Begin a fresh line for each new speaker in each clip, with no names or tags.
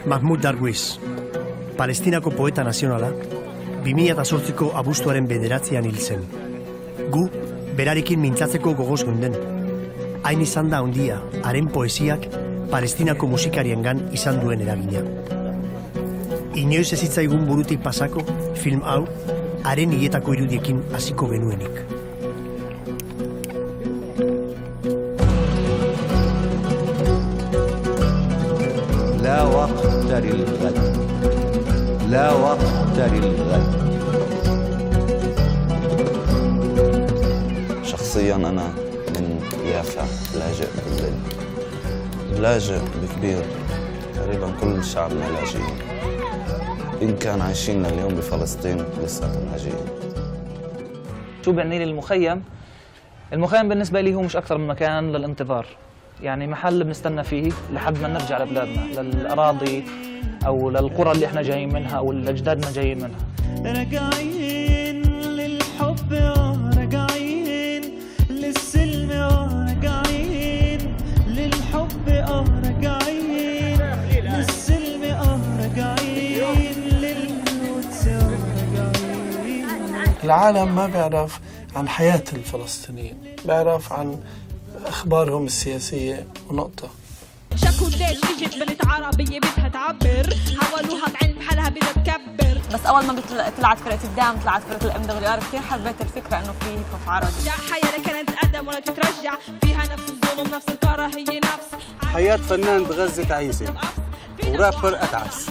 Mahmoud Darwish, Palestinako poeta nazionala, 2008ko abuztuaren 9 hil zen. Gu, berarekin mintzatzeko gogoz geunden. Hain izan da handia, haren poesiak Palestinako musikariengan izan duen eragina. Inoiz ez zitzaigun burutik pasako, film hau, haren hiletako irudiekin hasiko genuenik.
لا وقت للغد لا وقت للغد شخصيا أنا من يافع لاجئ بالليل لاجئ بكبير تقريبا كل شعبنا لاجئين إن كان عايشين اليوم بفلسطين لساتهم لاجئين.
شو بعني لي المخيم؟ المخيم بالنسبة لي هو مش أكثر من مكان للانتظار، يعني محل بنستنى فيه لحد ما نرجع لبلادنا، للأراضي أو للقرى اللي احنا جايين منها أو اللي أجدادنا جايين منها.
راجعين للحب راجعين للسلم راجعين للحب راجعين للسلم راجعين للقدس راجعين.
العالم ما بيعرف عن حياة الفلسطينيين، بيعرف عن أخبارهم السياسية ونقطة.
شكوا الليل اجت بنت عربية بدها تعبر، حولوها بعلم حالها بدها تكبر.
بس أول ما طلعت فرقة الدعم طلعت فرقة الام دبليو ار كثير حبيت الفكرة إنه في هيب هوب عربي.
حياة لا كانت تتقدم ولا تترجع، فيها نفس الظلم نفس الكراهية نفس
حياة فنان بغزة تعيسة ورابر أتعس.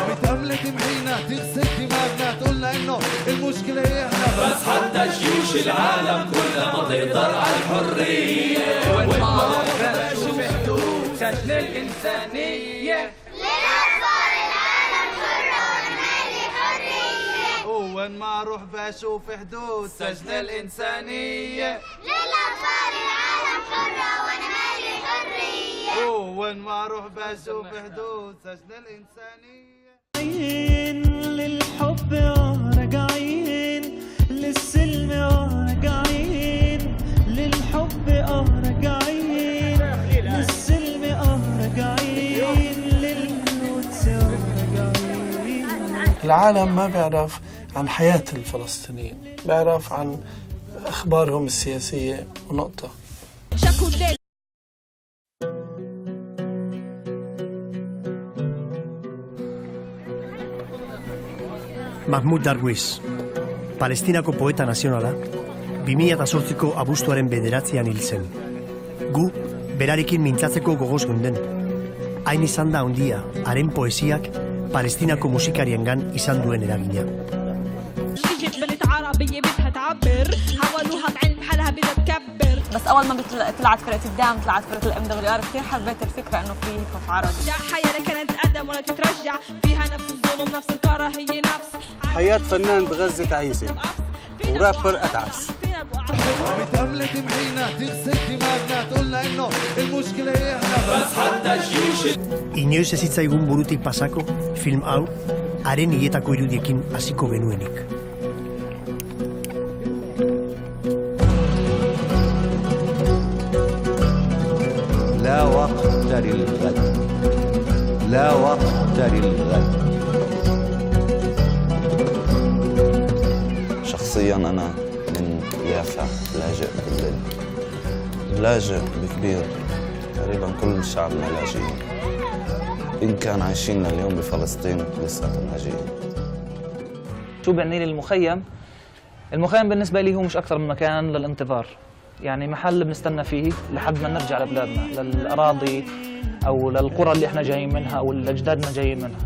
بتملك تمحينا تغسل دماغنا تقولنا انه المشكلة هي احنا بس حتى جيوش العالم كلها ما تقدر على الحرية والمعروف شو حدود سجن الإنسانية
للأطفال العالم حرة ونمالي حرية
وين ما اروح بشوف حدود سجن الإنسانية
للأطفال العالم حرة ونمالي حرية
وين ما اروح بشوف حدود سجن الإنسانية.
راجعين للحب راجعين للسلم راجعين للحب راجعين للسلم راجعين للقدس راجعين.
العالم ما بيعرف عن حياة الفلسطينيين، بيعرف عن أخبارهم السياسية ونقطة.
شكوا الليل.
Mahmoud Darwish, Palestinako poeta nazionala, 2008ko abuztuaren 9 hil zen. Gu, berarekin mintzatzeko gogoz geunden. Hain izan da handia, haren poesiak Palestinako musikariengan izan duen eragina.
اجت بنت عربية بدها تعبر، حولوها بعلم حالها بدها تكبر.
بس أول ما طلعت فرقة الدعم طلعت فرقة الام دبليو ار كثير حبيت الفكرة إنه في هيب هوب عربي.
حياة لا كانت تتقدم ولا تترجع، فيها نفس الظلم نفس الكراهية نفس
حياة فنان بغزة تعيسة ورابر أتعس.
بتملك تمحينا تغسل دماغنا تقولنا انه المشكلة هي احنا بس حتى جيوش
Inoiz ez zitzaigun burutik pasako, film hau, haren hiletako irudiekin hasiko genuenik.
لا وقت للغد لا وقت للغد شخصيا أنا من يافع لاجئ بالليل لاجئ بكبير تقريبا كل شعبنا لاجئين إن كان عايشين اليوم بفلسطين لساتهم لاجئين.
شو بعني لي المخيم؟ المخيم بالنسبة لي هو مش أكثر من مكان للانتظار، يعني محل بنستنى فيه لحد ما نرجع لبلادنا، للأراضي أو للقرى اللي احنا جايين منها أو اللي أجدادنا جايين منها.